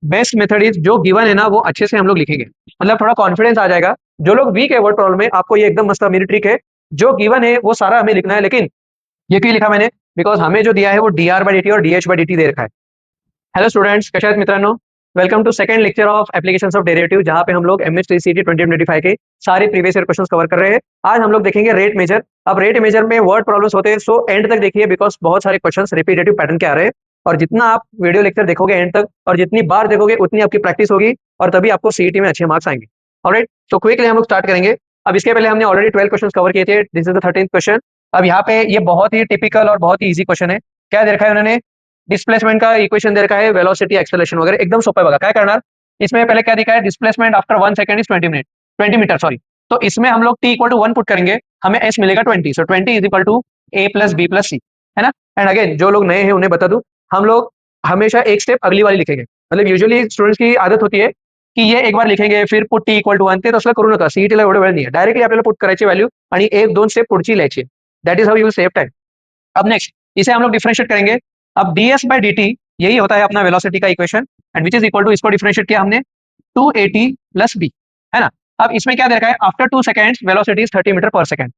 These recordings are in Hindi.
बेस्ट मेथड इज जो गिवन है ना वो अच्छे से हम लोग लिखेंगे, मतलब थोड़ा कॉन्फिडेंस आ जाएगा। जो लोग वीक है वर्ड प्रॉब्लम में, आपको ये एकदम मस्त मेरी ट्रिक है, जो गिवन है वो सारा हमें लिखना है। लेकिन ये क्यों लिखा मैंने, बिकॉज हमें जो दिया है वो dr/dt और dh/dt दे रखा है। हेलो स्टूडेंट्स, कशा आहेत मित्रांनो? Welcome to second lecture of applications of derivative, जहां पे हम लोग एमएसटीसीटी 2025 के सारे प्रीवियस ईयर क्वेश्चंस कवर कर रहे हैं। आज हम लोग देखेंगे रेट मेजर। अब रेट मेजर में वर्ड प्रॉब्लम्स होते हैं, सो एंड तक देखिए, बिकॉज बहुत सारे क्वेश्चंस रिपीटेटिव पैटर्न के आ रहे हैं। और जितना आप वीडियो लेक्चर देखोगे एंड तक, और जितनी बार देखोगे, उतनी आपकी प्रैक्टिस होगी, और तभी आपको सीईटी में अच्छे मार्क्स आएंगे। ऑलराइट, तो क्विकली हम लोग स्टार्ट करेंगे। अब इसके पहले हमने ऑलरेडी 12 क्वेश्चन कवर किए थे, this is the 13th question. अब यहाँ पे ये बहुत ही टिपिकल और बहुत ही ईजी क्वेश्चन है। क्या दे रखा है उन्होंने? डिस्प्लेसमेंट का इक्वेशन दे रखा है, वेलोसिटी, एक्सेलरेशन वगैरह, एकदम सोपा है। क्या करना, इसमें पहले क्या दिखा है, displacement after 1 second is 20 metre sorry. तो इसमें हम लोग t इक्वल टू 1 पुट करेंगे, हमें s मिलेगा 20। So 20 is equal to a plus b plus C, है ना। एंड अगेन जो लोग नए हैं उन्हें बता दूं, हम लोग हमेशा एक स्टेप अगली वाली लिखेंगे। मतलब यूजुअली स्टूडेंट्स की आदत होती है की ये एक बार लिखेंगे फिर पुट t इक्वल टू 1 ते तसलं करू नका, सीईटीला एवढं वेळ नाही आहे, डायरेक्टली आपल्याला पुट करायची व्हॅल्यू आणि एक दोन स्टेप पुढची लिहायची। That is how you save time. अब नेक्स्ट इसे हम लोग डिफरेंशिएट करेंगे। अब ds बाय dt यही होता है अपना वेलोसिटी का equation, and which is equal to, इसको डिफरेंशिएट किया हमने 2at प्लस b, है ना। अब इसमें क्या दे रखा है, after 2 seconds velocity is 30 metre per second.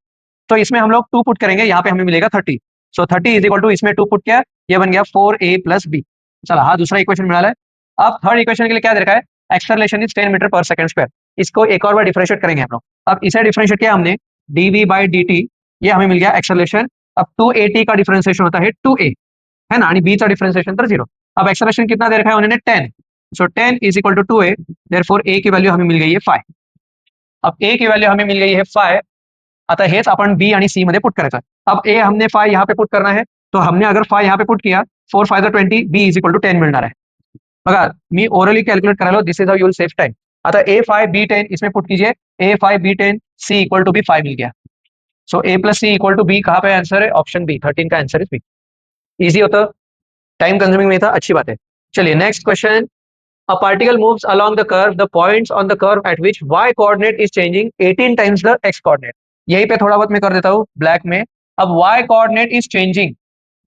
तो इसमें हम लोग 2 पुट करेंगे, यहाँ पे हमें मिलेगा 30। सो 30 इज इक्वल टू, इसमें 2 पुट किया, ये बन गया 4a प्लस b। चला, हाँ दूसरा इक्वेशन मिला है। अब थर्ड इक्वेशन के लिए क्या दे रखा है, acceleration is 10 metre per second square. इसको एक और बार डिफरेंशिएट करेंगे हम लोग। अब इसे डिफरेंशिएट किया हमने, dv बाई dt, ये हमें मिल गया एक्सेलरेशन। अब 2at का डिफरेंशिएशन होता है 2a, है ना, आणि b चा डिफरेंशिएशन तर 0। अब एक्सेलरेशन कितना दे रखा है उन्होंने, 10। So 10 is equal to 2a, therefore a की वैल्यू हमें मिल गई है 5। अब a की वैल्यू हमें मिल गई है 5। आता हेच आपण b आणि c मध्ये पुट करायचं। अब a हमने 5 यहाँ पे पुट करना है, तो हमने अगर 5 यहाँ पे पुट किया, 4 5 20, b इज इक्वल टू 10 मिळणार आहे। बघा, मी ओरली कॅल्क्युलेट करायला, this is how you will save time. आता a5 b10 इसमें पुट कीजिए, a5 b10 c equal to b 5 मिल गया। So a plus C equal to b, कहाँ पे आंसर है, ऑप्शन बी, 13 का आंसर इज बी। इजी होता, टाइम कंज्यूमिंग में था, अच्छी बात है। चलिए next question. A particle moves along the curve. The points on the curve at which y coordinate is changing 18 times the x coordinate. यहीं पे थोड़ा बहुत मैं कर देता हूँ ब्लैक में। अब y coordinate is changing,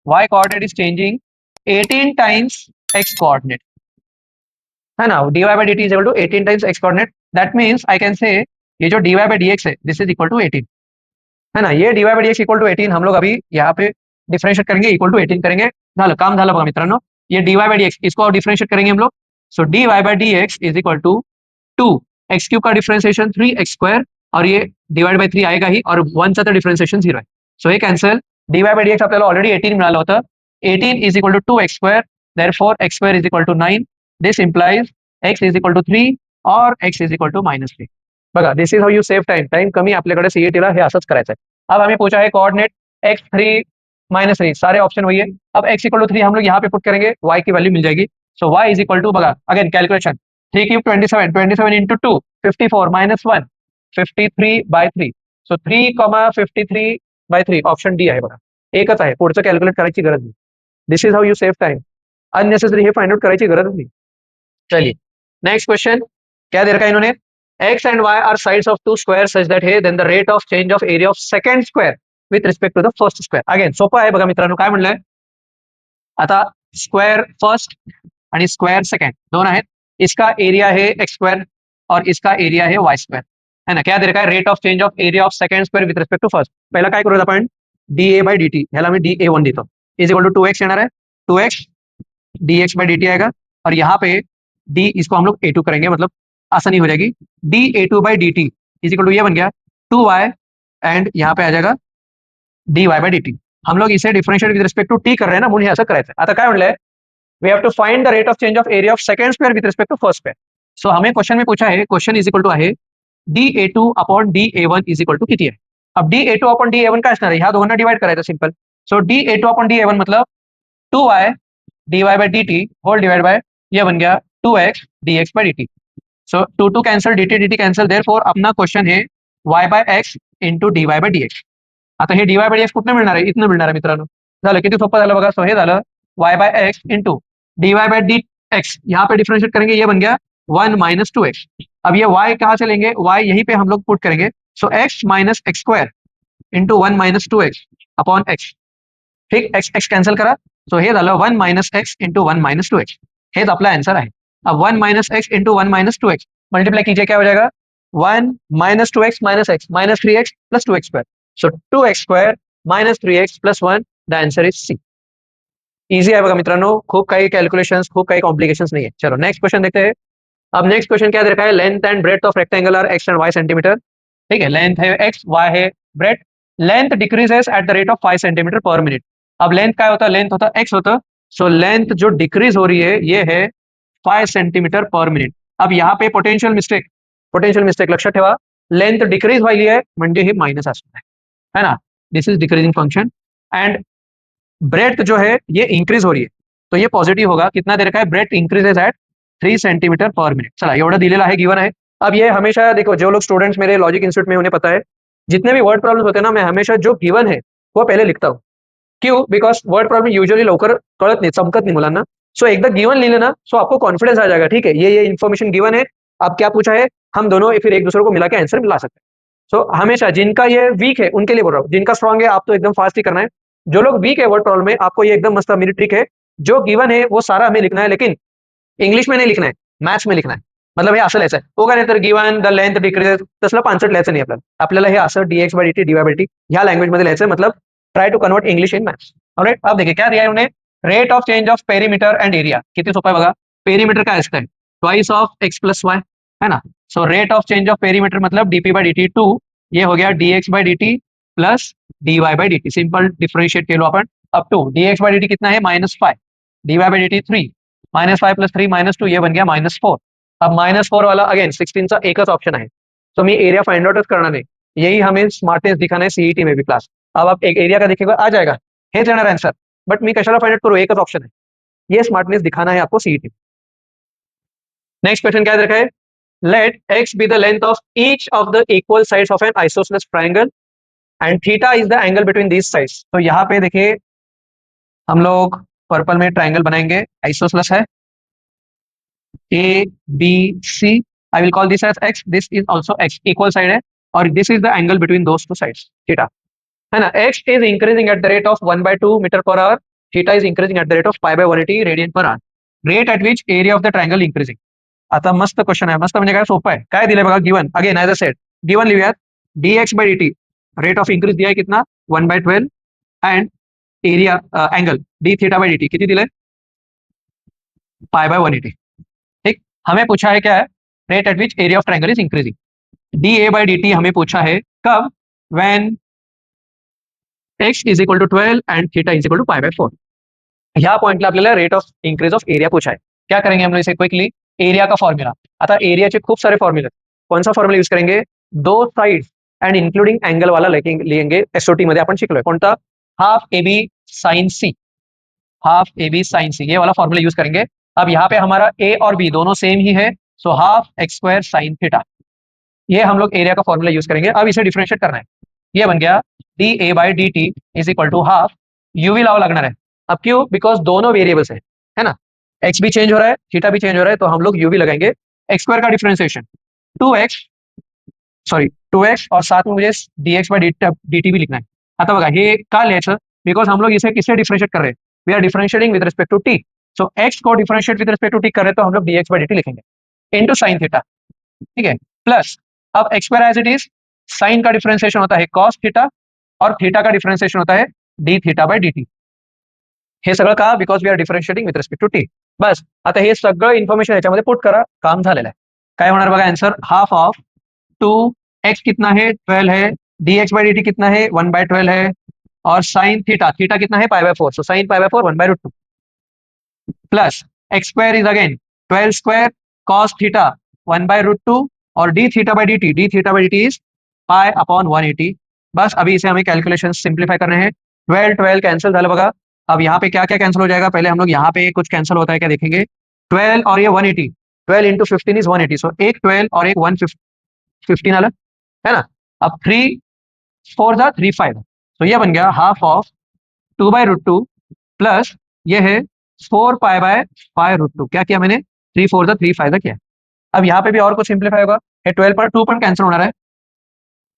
y coordinate is changing 18 times x coordinate, है ना। dy by dt is equal to 18 times x coordinate. That means I can say ये जो dy by dx है, this is equal to 18, है ना। ये dy by dx equal to 18 हम लोग अभी यहाँ पे डिफरेंशिएट करेंगे, इक्वल टू 18 करेंगे। झालं काम, झालं बघा मित्रांनो। ये dy by dx इसको डिफरेंशिएट करेंगे हम लोग। So dy by dx is equal to 2 X cube का डिफरेंशिएशन 3x स्क्वायर, और ये डिवाइड बाय 3 आएगा ही, और 1 चा तर डिफरेंशिएशन 0 आहे। सो हे कॅन्सल। dy by dx आपल्याला ऑलरेडी 18 मिळालं होतं। 18 is equal to 2x square, therefore x square is equal to 9। This implies x is equal to 3 और x इज इक्वल टू -3। बघा, this is how you save time. टाइम कमी आपल्याकडे, सीईटीला हे असंच करायचं आहे। अब हमें पूछा है कोऑर्डिनेट x3 -3, सारे ऑप्शन वही है। अब x इक्वल टू 3 हम लोग यहाँ पे पुट करेंगे, y की वैल्यू मिल जाएगी। So y is equal to, बघा again calculation, 3 cube 27, 27 into 2 54 -1 53/3। So 3,53/3 option D आहे बघा, एकच आहे, पुढचं कॅल्क्युलेट करायची गरज नाही। This is how you save time, unnecessary हे फाइंड आउट करायची गरज नाही। चलिए नेक्स्ट क्वेश्चन। क्या दे रखा है इन्होंने, x and y are sides of two squares such that hey then the rate of change of area of second square with respect to the first square. Again सोपं आहे बघा मित्रांनो, काय म्हणलंय आता, स्क्वेअर फर्स्ट आणि स्क्वेअर सेकंड दोन आहेत। इसका एरिया है एक्स स्क्वायर और इसका एरिया है वाई स्क्वायर, है ना। क्या दे रखा है, rate of change of area of second square with respect to first. पहिला काय करूया आपण, डीए बाय dt, ह्याला मी da1 देतो, इज इक्वल टू 2x येणार आहे, 2x dx बाय dt आएगा, और यहाँ पे d इसको हम लोग a2 करेंगे, मतलब आसानी हो जाएगी। da2 by dt is equal to, ये बन गया 2y, एंड यहाँ पे आ जाएगा dy बाय dt। हम लोग इसे differentiate with respect to t कर रहे हैं ना, म्हणून हे असं करायचं आहे। आता काय म्हणलंय, we have to find the rate of change of area of second square with respect to first square. So हमें क्वेश्चन में पूछा है, क्वेश्चन इज इक्वल टू आहे da2 upon da1 is equal to किती आहे। अब da2 अपॉन da1 काय असणार आहे, ह्या दोघांना डिवाइड करायचं सिंपल। सो da2 अपॉन da1 मतलब 2y dy by dt whole divide by, ये बन गया 2x dx by dt। So 2 cancel, dt cancel, therefore अपना क्वेश्चन है y by x into dy by dx। आता हे dy बाय dx कुठनं मिळणार आहे, इथनं मिळणार आहे मित्रांनो। झालं, किती सोपं झालं बघा। सो हे झालं y by x into dy by dx, यहाँ पे डिफरेंशिएट करेंगे, ये बन गया 1 माइनस 2x। अब ये y कहाँ से लेंगे, y यहीं पे हम लोग पुट करेंगे। So x minus X square into 1 minus 2x upon x, ठीक, x x कैंसल करा। सो हे झालं 1 minus x into 1 minus 2x, हेच आपला आन्सर आहे। अब 1 minus X into 1 minus 2x multiply कीजिए, क्या हो जाएगा 1 minus 2x minus 3x plus 2x square, so 2x square minus 3x plus 1, the answer is C. Easy आहे बघा मित्रांनो, खूप काही कॅल्क्युलेशन्स, खूप काही कॉम्प्लिकेशंस नाही है। चलो नेक्स्ट क्वेश्चन देखते हैं। अब नेक्स्ट क्वेश्चन क्या दे रखा है, length and breadth of rectangle are X and Y centimetre. ठीक है, लेंथ है एक्स, वाई है breadth, length decreases at the rate of 5 centimetre per minute. अब लेंथ क्या होता है, लेंथ होता है एक्स होता, सो लेंथ जो डिक्रीज हो रही है ये है 5 सेंटीमीटर पर मिनिट। अब यहाँ पे पोटेंशियल मिस्टेक लक्षात ठेवा, लेंथ डिक्रीज व्हायली आहे म्हणजे हे मायनस असणार है ना, this is decreasing function, and breadth जो है ये इंक्रीज हो रही है, तो ये पॉजिटिव होगा। कितना दे रखा है, breadth increases at 3 centimetre per minute. चला एवढं दिलेलं आहे, गिवन आहे। अब ये हमेशा देखो, जो लोग स्टूडेंट्स मेरे लॉजिक इंस्टीट्यूट में उन्हें पता है, जितने भी वर्ड प्रॉब्लम होते हैं ना, मैं हमेशा जो गिवन है वो पहले लिखता हूँ। क्यों, बिकॉज वर्ड प्रॉब्लम यूजुअली लवकर कळत नाही, चमकत नाही मुलांना। सो एकदा गिवन लिहिले ना, सो आपको कॉन्फिडेंस आ जाएगा, ठीक है ये इन्फॉर्मेशन गिवन है, अब क्या पूछा है, हम दोनों फिर एक दूसरे को मिला के आंसर मिला सकते हैं। सो हमेशा जिनका ये वीक है उनके लिए बोल रहा हूँ, जिनका स्ट्रांग है आप तो एकदम फास्ट ही करना है। जो लोग वीक है वर्ड प्रॉब्लम में, आपको ये एकदम मस्त मेरी ट्रिक है, जो गिवन है वो सारा हमें लिखना है, लेकिन इंग्लिश में नहीं लिखना है, मॅथ्स में लिखना है। मतलब हे असं लिहायचं आहे, तो काय तर गिवन द लेंथ डिक्रीज, तसलं पानसट लिहायचं नाही आपल्याला, आपल्याला हे असं dx by dt dy by dt ह्या लँग्वेज मध्ये लिहायचं, मतलब try to convert English in maths. Alright, अब देखिए क्या दिया है उन्हें, rate of change of perimeter and area. कितनी सोपा है बघा, पेरीमीटर काय असतं, twice of X plus Y है ना, so rate of change of perimeter मतलब dp बाय dt 2, ये हो गया dx by dt plus dy by dt, simple differentiate केलो आपण, अब 2 dx बाय dt कितना है -5, dy बाय dt 3, -5 प्लस 3 -2, ये बन गया -4। अब -4 वाला अगेन 16 चा एकच ऑप्शन आहे, तो मी एरिया फाइंड आउटच करणार नाही, यही हमें स्मार्टनेस दिखाना है सीईटी में भी क्लास। अब आप एक एरिया का देखिएगा आ जाएगा, हेच येणार आंसर, बट मी कशाला फाइंड आउट करू, एकच ऑप्शन है, ये स्मार्टनेस दिखाना है आपको सीईटी। नेक्स्ट क्वेश्चन क्या दे रखा है, let x be the length of each of the equal sides of an isosceles triangle and theta is the angle between these sides. तो यहाँ पे देखिए हम लोग पर्पल में ट्रायंगल बनाएंगे, आइसोसेलेस है A B C, I will call this as X, this is also X, equal side है, और this is the angle between those two sides, theta है ना। X is increasing at the rate of 1/2 metre per hour, theta is increasing at the rate of pi by 180 radian per hour, rate at which area of the triangle increasing. आता मस्त क्वेश्चन आहे, मस्त म्हणजे काय, सोपं आहे, काय दिलंय बघा given, again as a set given लिहूयात, dx by dt rate of increase दिया है कितना 1/12, and area angle d theta by dt किती दिलंय पाई बाय 180। ठीक, हमें पूछा है क्या है, rate at which area of triangle is increasing. D A by D T हमें पूछा है कब, when X is equal to 12 and theta is equal to pi by 4। ह्या पॉइंटला आपल्याला rate of increase of area पूछा है। क्या करेंगे हम लोग इसे क्विकली, एरिया का फॉर्म्युला, आता एरियाचे खूप सारे फॉर्म्युले, कौन सा फॉर्म्युला यूज करेंगे, दो साइड्स एंड इंक्लूडिंग एंगल वाला लेंगे, एसओटी मध्ये आपण शिकलोय कोणता, half A B sine C, half A B sine C, ये वाला फॉर्मूला यूज करेंगे। अब यहाँ पे हमारा ए और बी दोनों सेम ही है, so half x square sine theta, ये हम लोग एरिया का फॉर्मूला यूज करेंगे। अब इसे डिफरेंशिएट करना है, ये बन गया D A by D T is equal to half, यूवी लाव लगना है। अब क्यों, बिकॉज दोनों वेरिएबल्स है ना, एक्स भी चेंज हो रहा है थीटा भी चेंज हो रहा है, तो हम लोग यूवी लगाएंगे। एक्स स्क्वायर का डिफरेंशिएशन 2x, सॉरी 2x, और साथ में मुझे dx बाय dt भी लिखना है। आता बघा हे का लिहायचं, बिकॉज हम लोग इसे किससे डिफरेंशिएट कर रहे हैं, we are differentiating with respect to t, so x को differentiate with respect to t कर रहे हैं, तो हम लोग dx बाय dt लिखेंगे इनटू साइन थीटा, ठीक है, प्लस अब x square as it is, sine का डिफरेंशिएशन होता है कॉस थीटा, और थीटा का डिफरेंशिएशन होता है डी थीटा बाय dt, हे सगळं का, because we are differentiating with respect to t. बस आता हे सगळं इन्फॉर्मेशन याच्यामध्ये पुट करा, काम झालेलं आहे। काय होणार बघा आंसर, हाफ ऑफ 2x कितना है 12 है, dx बाय dt कितना है 1/12 है, और साइन थीटा, थीटा कितना है पाई by 4, so sine pi by 4 1/√2, plus x square is again 12 square cos theta 1/√2, और D theta by dt is pi upon 180। बस अभी इसे हमें कैलकुलेशन सिंप्लीफाई करने हैं, 12 12 कैंसिल झालं बघा। अब यहाँ पे क्या क्या कैंसिल हो जाएगा, पहले हम लोग यहाँ पे कुछ कैंसिल होता है क्या देखेंगे, 12 और ये 180, 12 इंटू 15 इज 180, सो एक 12 और एक 115 आला है ना। अब 3 4 जा 3 5, तो ये बन गया हाफ ऑफ 2/√2 प्लस ये है 4 पाई बाय 5√2। क्या किया मैंने, 3 4 जा 3 5 जा किया। अब यहाँ पे भी और कुछ सिंप्लीफाई होगा, ये 12 पर 2 पर कैंसिल होना है,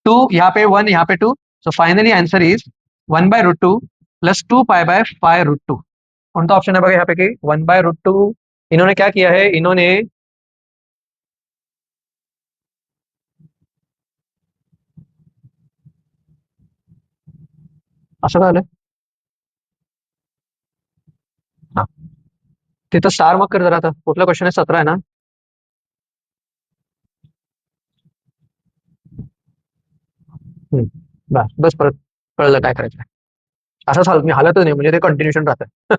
2 यहाँ पे 1 यहाँ पे 2, so finally answer is 1/√2 plus 2 pi by 5√2। कौन सा ऑप्शन है बघा यहाँ पे की 1/√2 इन्होंने क्या किया है, इन्होंने असं झालं हा तिथं स्टार मग कर जरा आता कुठला क्वेश्चन आहे 17 आहे ना. हम्म. बस बस परत कळलं काय करायचं. असंच हाल मी हालतच नाही म्हणजे ते कंटिन्यूशन रहता है.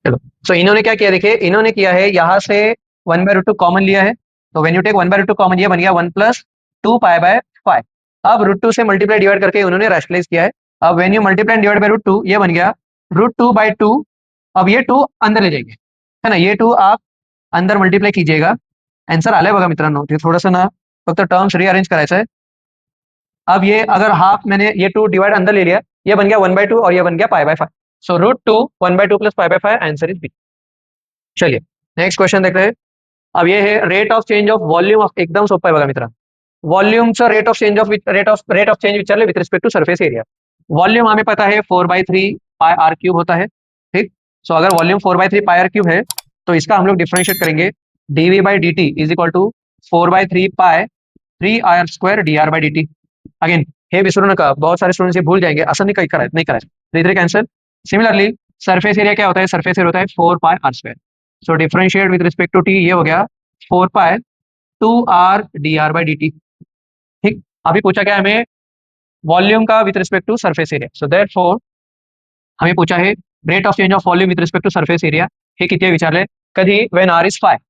चलो. सो इन्होंने क्या किया, देखिए इन्होंने किया है यहाँ से 1/√2 कॉमन लिया है. तो व्हेन यू टेक 1/√2 कॉमन, ये बन गया 1 + 2 पाई/5. अब √2 से मल्टीप्लाई डिवाइड करके उन्होंने रैशनलाइज किया है. अब when you multiply divide by √2, ये बन गया √2/2. अब ये 2 अंदर ले जाएंगे, है ना, ये 2 आप अंदर मल्टीप्लाई कीजिएगा. आन्सर आलाय बघा मित्रांनो. ते थोडंसं ना फक्त टर्म्स रिअरेंज करायचं आहे. अब ये अगर हाफ मैंने ये 2 डिवाइड अंदर ले लिया, ये बन गया 1/2 और ये बन गया π/5. So √2 1/2 + π/5, answer is B. चलिए नेक्स्ट क्वेश्चन देखते हैं. अब ये है rate of change of volume of, एकदम सोपं आहे बघा मित्रा. वॉल्यूमचं रेट ऑफ चेंज विचारले with respect to surface area. Volume हमें पता है 4/3 पाई आर क्यूब होता है. ठीक. सो अगर वॉल्यूम 4/3 पाई आर क्यूब है तो इसका हम लोग डिफरेंशिएट करेंगे. dv/dt is equal to 4/3 pi 3r² dr/dt. Again हे विसरू नका, बहुत सारे स्टूडेंट्स ये भूल जाएंगे. असं नहीं करायचं 3 कैंसिल. सिमिलरली सरफेस एरिया क्या होता है, सरफेस एरिया होता है 4πr². So differentiate with respect to t, ये हो गया 4π2r dr/dt. ठीक. अभी पूछा क्या हमें, वॉल्यूम का with respect to surface area. So therefore हमें पूछा है rate of change of volume with respect to surface area. हे किती आहे विचारले कधी, when r is 5,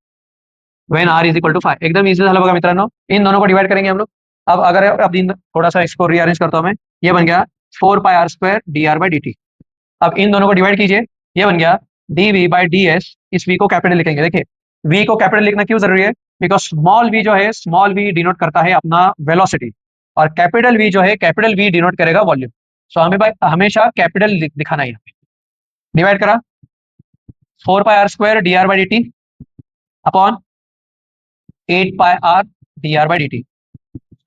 when r is equal to 5. एकदम इजी झालं बघा मित्रांनो. इन दोनों को डिवाइड करेंगे हम लोग. अब अगर अब थोड़ा सा इसको रीअरेंज करता हूं मैं, ये बन गया 4πr² dr/dt. अब इन दोनों को डिवाइड कीजिए, ये बन गया dv/ds. इस v को कैपिटल लिखेंगे. देखिए v को कैपिटल लिखना क्यों जरूरी है, बिकॉज स्मॉल v जो है, स्मॉल v डिनोट करता है अपना वेलोसिटी, और कैपिटल v जो है, कैपिटल v डिनोट करेगा वॉल्यूम. सो हमें भाई हमेशा कैपिटल दिखाना है. डिवाइड करा 4πr² dr/dt upon 8πr dr/dt.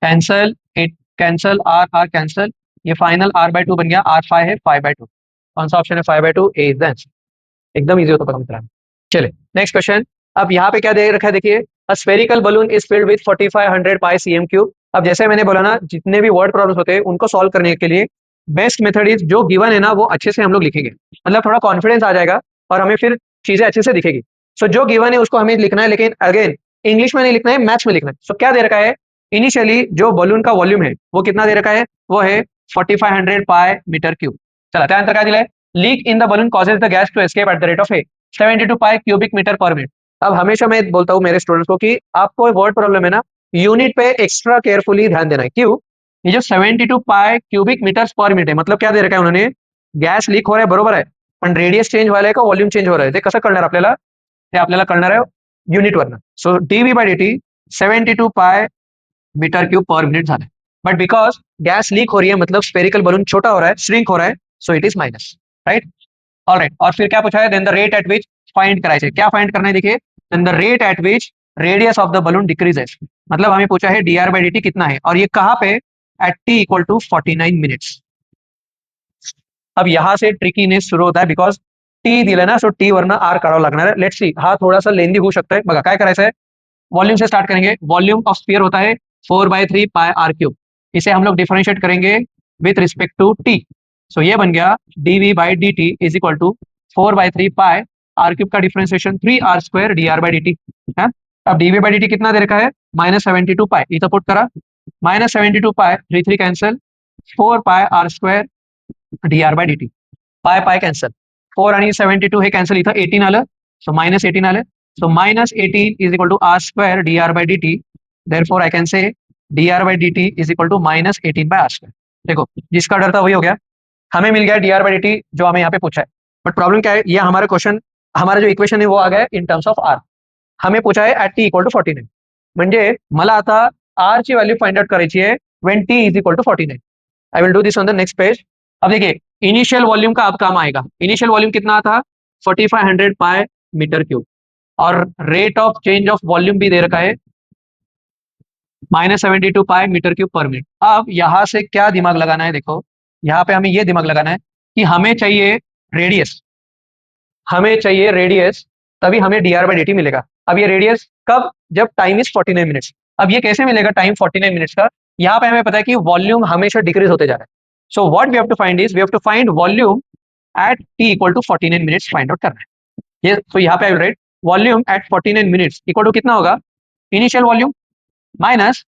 Cancel 8, cancel r r cancel, ये फाइनल r/2 बन गया. r5 है 5/2. कौन सा ऑप्शन है 5/2, ए इज द आंसर. एकदम इजी होता है. चले नेक्स्ट क्वेश्चन. अब यहाँ पे क्या दे रखा है, देखिए a spherical balloon is filled with 4500 pi cm cube. अब जैसे मैंने बोला ना, जितने भी वर्ड प्रॉब्लम्स होते हैं उनको सॉल्व करने के लिए बेस्ट मेथड इज जो गिवन है ना वो अच्छे से हम लोग लिखेंगे, मतलब थोड़ा कॉन्फिडेंस आ जाएगा और हमें फिर चीजें अच्छे से दिखेगी. सो जो गिवन है उसको हमें लिखना है, लेकिन अगेन इंग्लिश में नहीं लिखना है, मैथ्स में लिखना है. सो क्या दे रखा है, इनिशियली जो बलून का वॉल्यूम है वो कितना दे रखा है, वो है 4500 पाई मीटर क्यूब. चला त्यानंतर काय दिलंय, leak in the balloon causes the gas to escape at the rate of 72 pi cubic metre per minute. अब हमेशा मैं बोलता हूँ मेरे स्टूडेंट्स को कि आपको वर्ड प्रॉब्लम है ना, यूनिट पे एक्स्ट्रा केयरफुली ध्यान देना है. क्यों, ये जो 72 pi cubic metre per minute है, मतलब क्या दे रखा है उन्होंने, गॅस लीक हो रहा है बरोबर आहे, पण रेडियस चेंज व्हायलाय का वॉल्यूम चेंज हो रहा है, ते कसं कळणार आपल्याला, ते आपल्याला कळणार आहे युनिट वरनं. So dv/dt 72 pi metre cube per minute झाला. बट बिकॉज गैस लीक हो रही है, मतलब स्पेरिकल बलून छोटा हो रहा है, श्रिंक हो रहा है, so it is minus. Right. Alright. और फिर क्या पूछा है, then the rate at which find करायचे, क्या फाइंड करना है, देखिए then the rate at which radius of the balloon decreases. मतलब हमें पूछा है dr/dt कितना है, और ये कहां पे, at t equal to 49 minutes. अब यहां से ट्रिकीनेस शुरू होता है, बिकॉज टी दिलं ना, सो टी वरनं आर काढावं लागणार है. लेट्स सी, हा थोडासा लेंदी होऊ शकतोय. बघा काय करायचं है, वॉल्यूम से स्टार्ट करेंगे. वॉल्यूम ऑफ स्फीयर होता है 4/3 पाई आर क्यूब. इसे हम लोग डिफरेंशिएट करेंगे with respect to t. So ये बन गया dv/dt is equal to 4/3 pi r cube का डिफरेंशिएशन 3r² dr/dt है. अब dv/dt कितना दे रखा है, -72 पाई. इथं पुट करा, -72 पाई 3 कैंसल, 4 पाई r² dr/dt. पाय पाय कॅन्सल, 4 आणि 72 हे कॅन्सल, इथं 18 आलं, सो -18 आलं. So -18 is equal to r² dr/dt. Therefore I can say dr/dt is equal to -18/r². देखो जिसका डर था वही हो गया, हमें मिल गया dr/dt जो हमें यहाँ पे पूछा है. बट प्रॉब्लम क्या है, ये हमारा क्वेश्चन, हमारा जो इक्वेशन है वो आ गया इन टर्म्स ऑफ r. हमें पूछा है एट t इक्वल टू 49. म्हणजे मला आता r ची व्हॅल्यू फाइंड आउट करायची आहे when t is equal to 49. I will do this on the next page. अब देखिए इनिशियल वॉल्यूम का अब काम आएगा. इनिशियल वॉल्यूम कितना था, 4500 पाई मीटर क्यूब, और rate of change of volume भी दे रखा है -72 pi metre cube per minute. अब यहां से क्या दिमाग लगाना है, देखो यहाँ पे हमें ये दिमाग लगाना है कि हमें चाहिए रेडियस. हमें चाहिए रेडियस, तभी हमें dr बाई dt मिलेगा। अब ये रेडियस कब, जब टाइम इज 49 मिनट्स। अब ये कैसे मिलेगा टाइम 49 मिनट्स का, यहाँ पे हमें पता है कि वॉल्यूम हमेशा डिक्रीज होते जा रहा है। So what we have to find is we have to find volume at t equal to 49 minutes find out करना है। ये तो यहाँ पे I will write volume at 49 minutes equal to कितना होगा, इनिशियल वॉल्यूम माइनस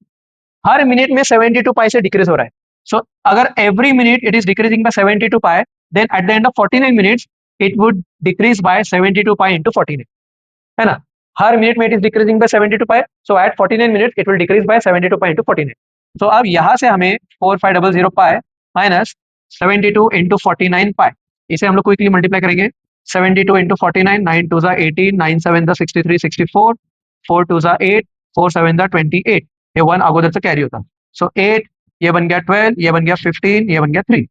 हर मिनट में 72 पाई से डिक्रीज हो रहा है। सो अगर every minute it is decreasing by 72 pi, then at the end of 49 minutes it would decrease by 72 pi into 49, है ना। हर मिनट में it is decreasing by 72 pi, so at 49 minutes it will decrease by 72 pi into 49। So अब यहाँ से हमें 4500 पाई माइनस 72 इंटू 49 पाई, इसे हम लोग क्विकली मल्टीप्लाई करेंगे। 72 इंटू 49, 9 टू 18, 9 7 63 64, 4 टू 8, 4 7 28, ये 1 अगोदर से कैरी होता। सो 8, ये बन गया 12, ये बन गया 15, ये बन गया 3।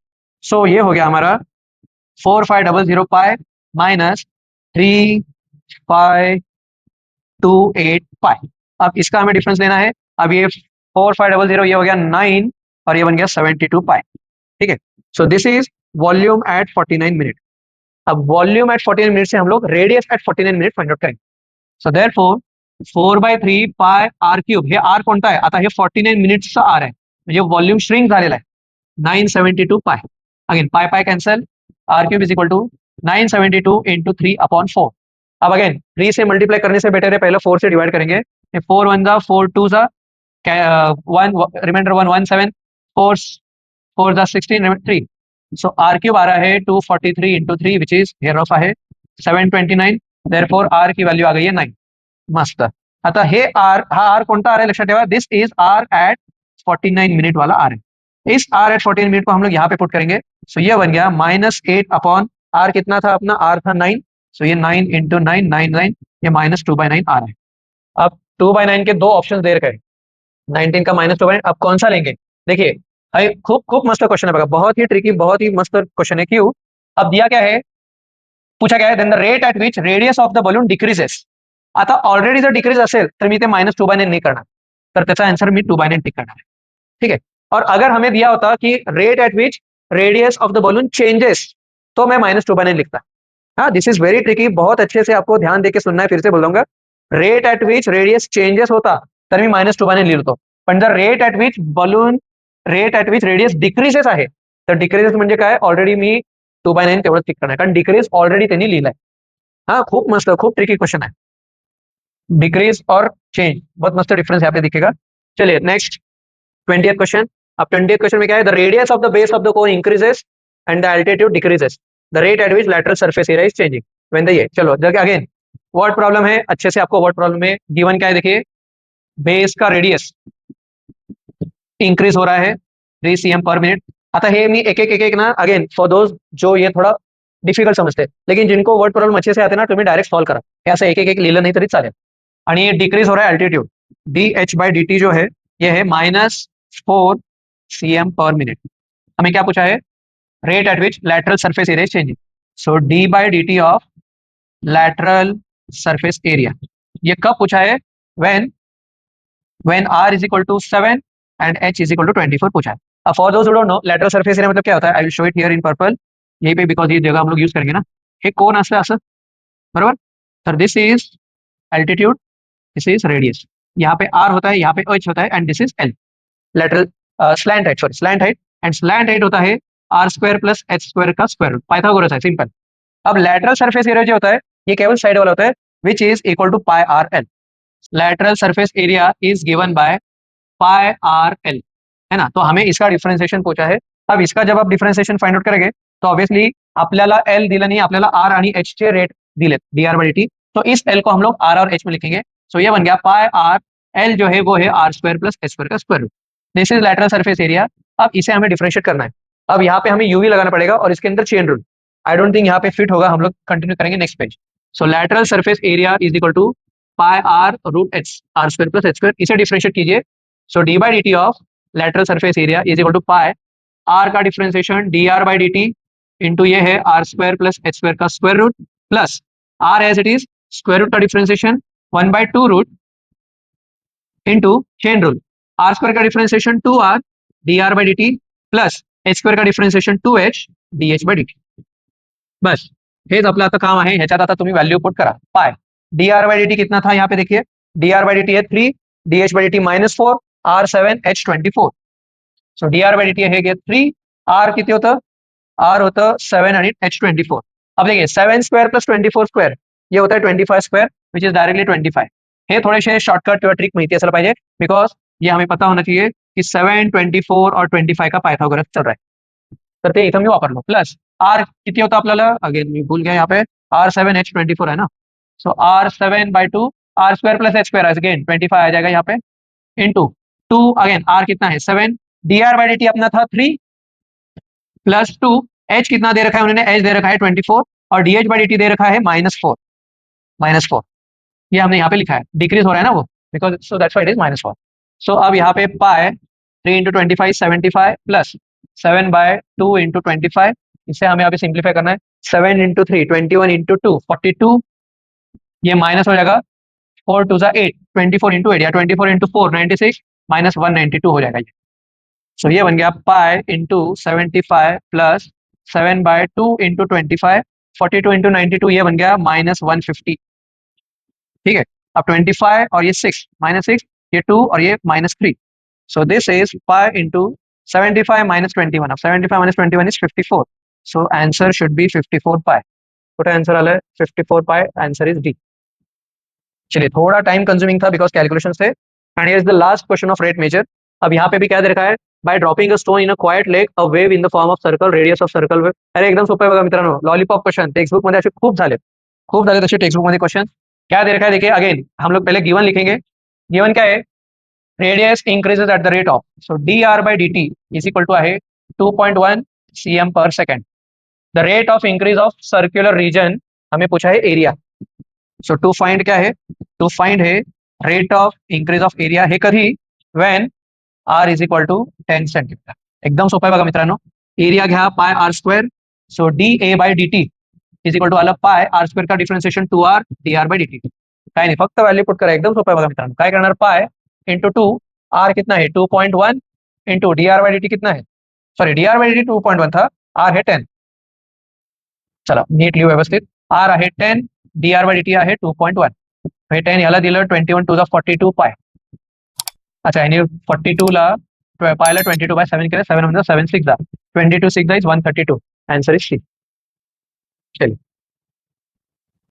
सो ये हो गया हमारा 4500 पाई माइनस 3528 पाई। अब इसका हमें डिफरेंस लेना है। अब ये 4500 ये हो गया 9 और ये बन गया 72 पाई, ठीक है। So this is volume at 49 minute. अब वॉल्यूम एट 49 मिनट से हम लोग radius at 49 minute find out करेंगे। So therefore 4/3 pi R cube, हे आर कोणता आहे आता, हे 49 मिनिट्सचा आर आहे, म्हणजे वॉल्यूम श्रिंक झालेला आहे 972 pi. Again pi pi cancel, R cube is equal to 972 into 3/4। अब अगेन 3 से मल्टीप्लाई करने से बेटर है पहले 4 से डिवाइड करेंगे। 4 1 जा 4 2 जा 1 रिमाइंडर 1 1 7 4 4 जा 16 3। सो आर क्यूब आ रहा है 243 into 3 which is here of आहे 729। देयरफॉर आर की वैल्यू आ गई है 9। मस्त। आता हे आर, हा आर कोणता आर है लक्षात ठेवा, this is r at 49 minute वाला आर है। इस आर एट 49 मिनट को हम लोग यहाँ पे पुट करेंगे। सो ये बन गया -8 अपॉन आर कितना था अपना, आर था 9। सो ये 9 इंटू 9 9 9, ये -2/9 आ रहा है। अब 2/9 के दो ऑप्शन दे रखे हैं, 19 का -2/9। अब कौन सा लेंगे, देखिए भाई खूब खूब मस्त क्वेश्चन है, बहुत ही ट्रिकी, बहुत ही मस्त क्वेश्चन है। क्यों, अब दिया क्या है, पूछा क्या है, then the rate at which radius of the balloon decreases. आता ऑलरेडी जर डिक्रीज असेल तर मी ते -2/9 नाही करणार, तर त्याचा आन्सर मी 2/9 टिक करणार आहे, ठीक है। और अगर हमें दिया होता कि rate at which radius of the balloon changes, तो मैं -2/9 लिखता। हाँ, दिस इज वेरी ट्रिकी, बहुत अच्छे से आपको ध्यान देके सुनना है, फिर से बोल दूंगा। Rate at which radius changes होता तर मी -2/9 लिहितो, पण जर rate at which balloon, rate at which radius decreases आहे, तर डिक्रीजेस म्हणजे काय, ऑलरेडी मी 2/9 तेवढं टिक करणार, कारण डिक्रीज ऑलरेडी त्यांनी लिहिलाय। हाँ, खूब मस्त, खूब ट्रिकी क्वेश्चन है, डिक्रीज और चेंज, बहुत मस्त डिफरेंस यहाँ पे दिखेगा। चलिए नेक्स्ट 20th क्वेश्चन। अब 20th क्वेश्चन में क्या है, the radius of the base of the cone increases and the altitude decreases, the rate at which lateral surface area is changing when the ये। चलो देखिए अगेन वर्ड प्रॉब्लम है, अच्छे से आपको वर्ड प्रॉब्लम में गिवन क्या है, देखिए बेस का रेडियस इंक्रीज हो रहा है 3 cm पर मिनट। आता हे मी एक ना, अगेन फॉर दोज जो ये थोड़ा डिफिकल्ट समजते, लेकिन जिनको वर्ड प्रॉब्लम अच्छे से आते ना, तुम्ही डायरेक्ट सॉल्व करा, हे असं एक लिहिलं नाही तरी चालेल। आणि ये डिक्रीज हो रहा है एल्टीट्यूड, dh/dt जो है ये है -4 cm पर मिनट। हमें क्या पूछा है, rate at which lateral surface area is changing. So d/dt of lateral surface area, ये कब पूछा है, when r is equal to 7 and h is equal to 24 पूछा है। अब for those who don't know lateral surface area मतलब क्या होता है, I will show it here in purple, यहीं पे बिकॉज ये जगह हम लोग यूज करेंगे ना। हे कोण असं असं, बरोबर, तर this is altitude, this is radius, यहाँ पे r होता है, यहाँ पे h होता है, and this is l lateral slant height, sorry slant height, and slant height होता है r² + h² का स्क्वायर रूट, पाइथागोरस है सिंपल। अब लैटरल सरफेस एरिया जो होता है ये केवल साइड वाला होता है, which is equal to pi r l. Lateral surface area is given by pi r l, है ना। तो हमें इसका डिफरेंशिएशन पूछा है। अब इसका जब आप डिफरेंशिएशन फाइंड आउट करेंगे तो ऑब्वियसली आपल्याला एल दिला नहीं, आपल्याला आर आणि एच चे रेट दिले dr/dt, तो इस एल को हम लोग आर और एच में लिखेंगे। सो ये बन गया पाई आर एल जो है वो है r² + h² का square root, this is lateral surface area. अब इसे हमें डिफरेंशिएट करना है। अब यहाँ पे हमें यूवी लगाना पड़ेगा और इसके अंदर chain rule, I don't think यहाँ पे फिट होगा, हम लोग कंटिन्यू करेंगे next page. So lateral surface area is equal to pi r root h, r² + h², इसे डिफरेंशिएट कीजिए। So d/dt of lateral surface area is equal to pi r का डिफरेंशिएशन dr/dt इंटू ये है r² + h² का square root plus r as it is square root का differentiation 1/2 root into chain rule, r² का differentiation 2r dr/dt plus h² का डिफरेंशिएशन 2h dh/dt, बस हेच आपलं आता काम आहे. ह्याच्यात आता तुम्ही व्हॅल्यू पुट करा. पाय dr बाय dt कितना था यहाँ पे देखिए, dr बाय dt है 3, dh bye dt -4, r7h24. So dr by dt hey 3, r किती होतं, r होतं 7 आणि h24. अब देखिए 7 स्क्वायर प्लस 24 स्क्वायर ये होता है 25 स्क्वायर विच इज डायरेक्टली 25. हे थोडेसे शॉर्टकट किंवा ट्रिक माहिती असायला पाहिजे, बिकॉज ये हमें पता होना चाहिए कि 7, 24 और 25 का पायथागोरस चल रहा है. तर ते इथं मी वापरलो. प्लस आर किती होतं आपल्याला, अगेन मी भूल गया यहाँ पे, r7h24 है ना. सो r7/2 r square plus h square again 25 आ जाएगा यहाँ पे, इंटू 2 अगेन r कितना है 7, dr बाय dt अपना था 3 प्लस 2, h कितना दे रखा है उन्होंने, h दे रखा है 24 और dh बाय dt दे रखा है -4, -4. ये हमने यहाँ पे लिखा है, डिक्रीज हो रहा है ना वो, because so that's why it is -4. सो अब यहाँ पे पाई 3 इंटू 25 75 प्लस 7/2 इंटू 25, इसे हमें अभी सिंप्लीफाई करना है. 7 इंटू 3 21 इंटू 2 42, ये माइनस हो जाएगा 4 2 8, 24 इंटू 8 या 24 इंटू 4 96 माइनस 192 हो जाएगा ये. सो ये बन गया pi into 75 plus 7/2 into 25, 42 into 92 ये बन गया -150. ठीक है. अब 25 और ये 6 -6, ये 2 और ये -3. सो this is pi into 75 minus 21. अब 75 minus 21 is 54. So answer should be 54 पाई. कुठे आंसर आलं 54 पाई, आंसर इज डी. चलिए थोड़ा टाइम कंज्यूमिंग था बिकॉज कैलकुलेशन से. And here is the last question of rate measure. अब यहाँ पे भी क्या दे रखा है, by dropping a stone in a quiet lake a wave in the form of circle radius of circle wave. अरे एकदम सोपं आहे बघा मित्रांनो, लॉलीपॉप क्वेश्चन टेक्स्टबुक मध्ये असे खूप झाले तसे टेक्स्टबुक मध्ये क्वेश्चन. क्या दे रखा है देखिए, अगेन हम लोग पहले गिवन लिखेंगे. गिवन क्या है, radius increases at the rate of, so dr by dt is equal to आहे 2.1 cm per second. The rate of increase of circular region हमें पूछा है एरिया. सो टू फाइंड क्या है, टू फाइंड है rate of increase of area. हे कधी, when r is equal to 10 centimetre. एकदम सोपं आहे बघा मित्रांनो. एरिया घ्या pi are square. So da by dt is equal to आलं पाय आर स्क्वेअर का differentiation 2r dr by dt. काय नाही, फक्त व्हॅल्यू पुट करा. एकदम सोपं आहे बघा मित्रांनो. काय करणार, पाय इंटू 2, आर कितना है 2.1 इंटू dr बाय dt कितना है, सॉरी dr बाय dt 2.1 था, आर है 10. चला नीट लिहू व्यवस्थित. आर आहे 10, dr बाय dt आहे 2.1. हे 10 याला दिलं 21 टू द 42 पाय. अच्छा यानी 42 ला पायला 22/7 केलं, 7 म्हणजे 7 6 22 6 इज 132. आन्सर इज सी. चलिए